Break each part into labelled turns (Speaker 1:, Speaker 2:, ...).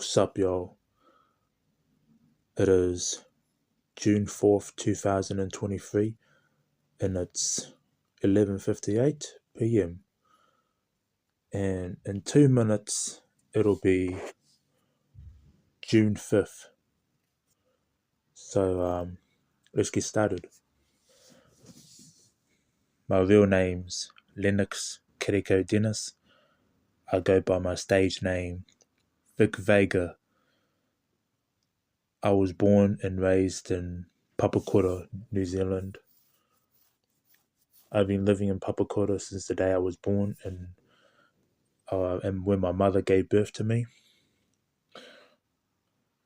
Speaker 1: What's up, y'all? It is June 4th, 2023, and it's 11:58 p.m. And in 2 minutes, it'll be June 5th. So, let's get started. My real name's Lennox Kiriko Dennis. I go by my stage name, Vic Vega. I was born and raised in Papakura, New Zealand. I've been living in Papakura since the day I was born, and when my mother gave birth to me.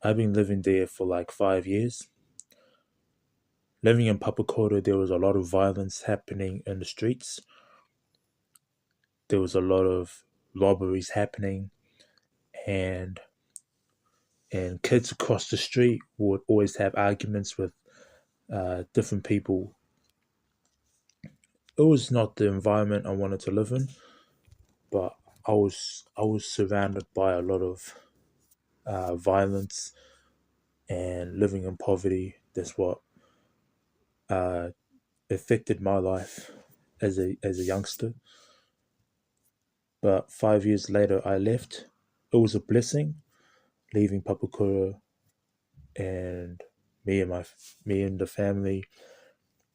Speaker 1: I've been living there for like 5 years. Living in Papakura, there was a lot of violence happening in the streets. There was a lot of robberies happening, and kids across the street would always have arguments with different people. It was not the environment I wanted to live in, but I was surrounded by a lot of violence and living in poverty. That's what uh, affected my life as a youngster. But 5 years later, I left. It was a blessing leaving Papakura, and me and my me and the family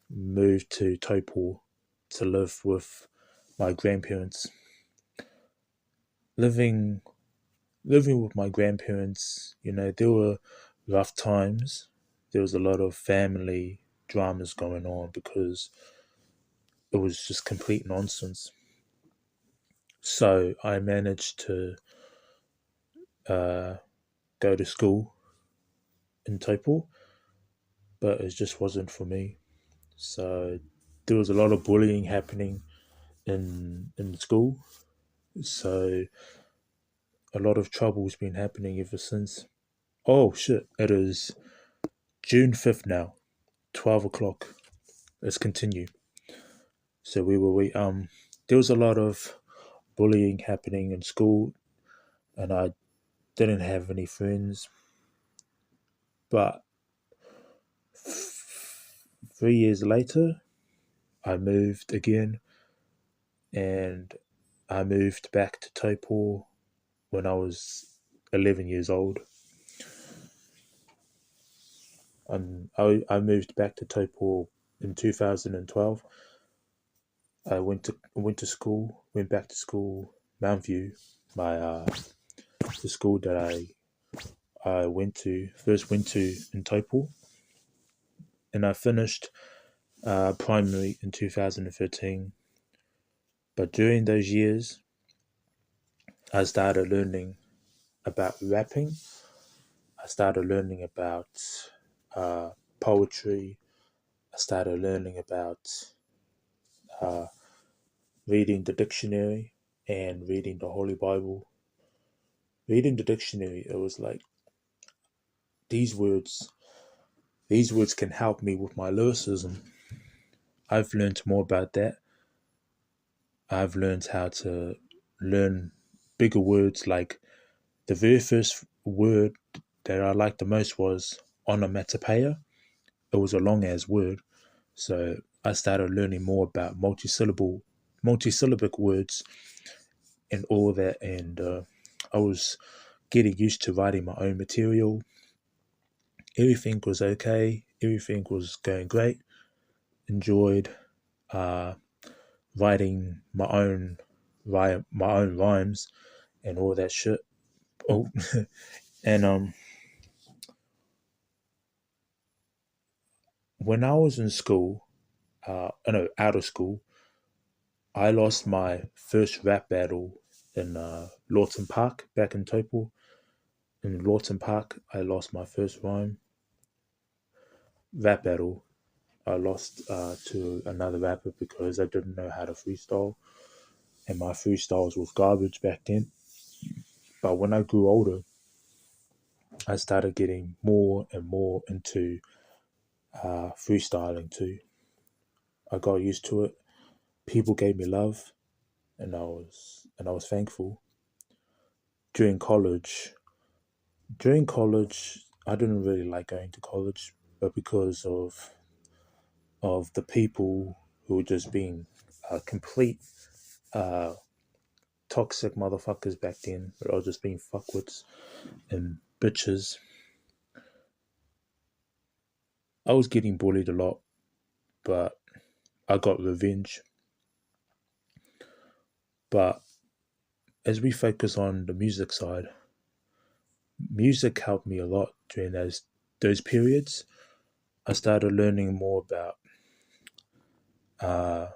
Speaker 1: moved to Taupo to live with my grandparents. Living living with my grandparents, there were rough times. There was a lot of family dramas going on because it was just complete nonsense. So I managed to uh, go to school in Taupo, but it just wasn't for me. So there was a lot of bullying happening in school. So a lot of trouble's been happening ever since. Oh shit! It is June 5th now, 12 o'clock. Let's continue. So we there was a lot of bullying happening in school, and I didn't have any friends. But 3 years later, I moved again, and I moved back to Taupo when I was 11 years old. And I moved back to Taupo in 2012. I went back to school, Mount View, my the school that I first went to in Taupo, and I finished primary in 2013. But during those years, I started learning about rapping. I started learning about uh, poetry. I started learning about uh, reading the dictionary and reading the Holy Bible. Reading the dictionary, it was like these words. These words can help me with my lyricism. I've learned more about that. I've learned how to learn bigger words. Like the very first word that I liked the most was onomatopoeia. It was a long ass word, so I started learning more about multisyllabic words and all that, and I was getting used to writing my own material. Everything was okay. Everything was going great. Enjoyed uh, writing my own rhymes and all that shit. Oh, and when I was in school, no, out of school, I lost my first rap battle in Lawton Park back in Taupo. In Lawton Park, I lost my first rap battle. I lost to another rapper because I didn't know how to freestyle, and my freestyles was garbage back then. But when I grew older, I started getting more and more into freestyling too. I got used to it. People gave me love, and I was thankful. During college, During college, I didn't really like going to college, but because of the people who were just being complete uh, toxic motherfuckers back then, but I was just being fuckwits and bitches. I was getting bullied a lot, but I got revenge. But as we focus on the music side, music helped me a lot during those periods. I started learning more about uh,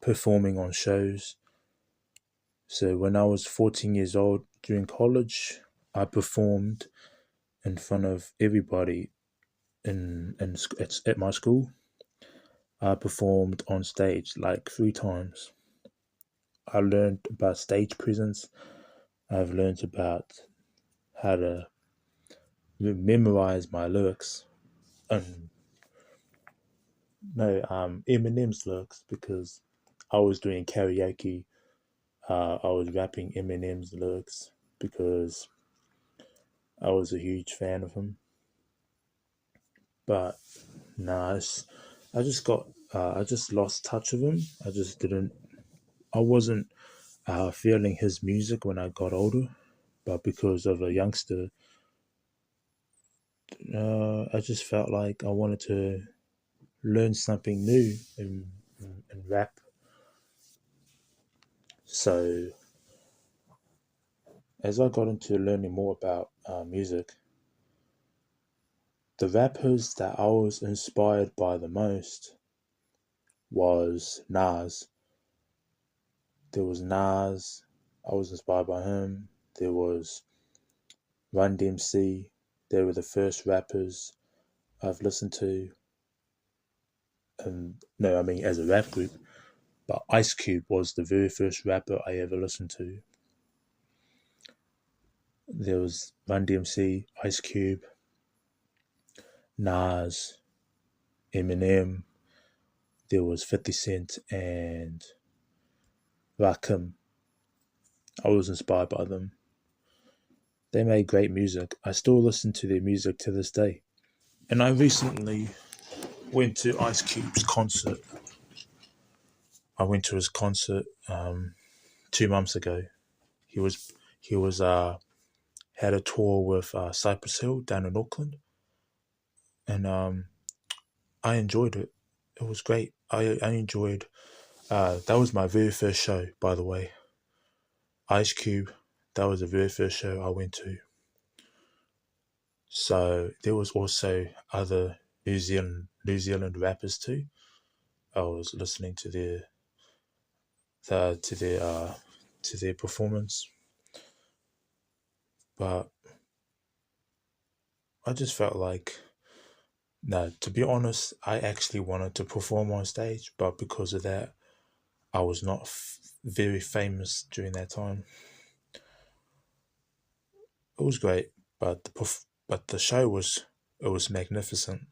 Speaker 1: performing on shows. So when I was 14 years old during college, I performed in front of everybody at my school. I performed on stage like 3 times. I learned about stage presence. I've learned about how to memorize my lyrics and no Eminem's lyrics because I was doing karaoke. I was rapping Eminem's lyrics because I was a huge fan of him. But nah, I just got I just lost touch of him. I just didn't. I wasn't feeling his music when I got older. But because of a youngster, I just felt like I wanted to learn something new in rap. So as I got into learning more about music, the rappers that I was inspired by the most was Nas. There was Nas. I was inspired by him. There was Run DMC. They were the first rappers I've listened to. And no, I mean as a rap group. But Ice Cube was the very first rapper I ever listened to. There was Run DMC, Ice Cube, Nas, Eminem. There was 50 Cent and Rakim. I was inspired by them. They made great music. I still listen to their music to this day. And I recently went to Ice Cube's concert. I went to his concert 2 months ago. He was had a tour with Cypress Hill down in Auckland, and I enjoyed it. It was great. I enjoyed. That was my very first show, by the way. Ice Cube. That was the very first show I went to. So there was also other New Zealand rappers too. I was listening to the to their to their performance, but I just felt like no. To be honest, I actually wanted to perform on stage, but because of that, I was not very famous during that time. It was great, but the show was it was magnificent.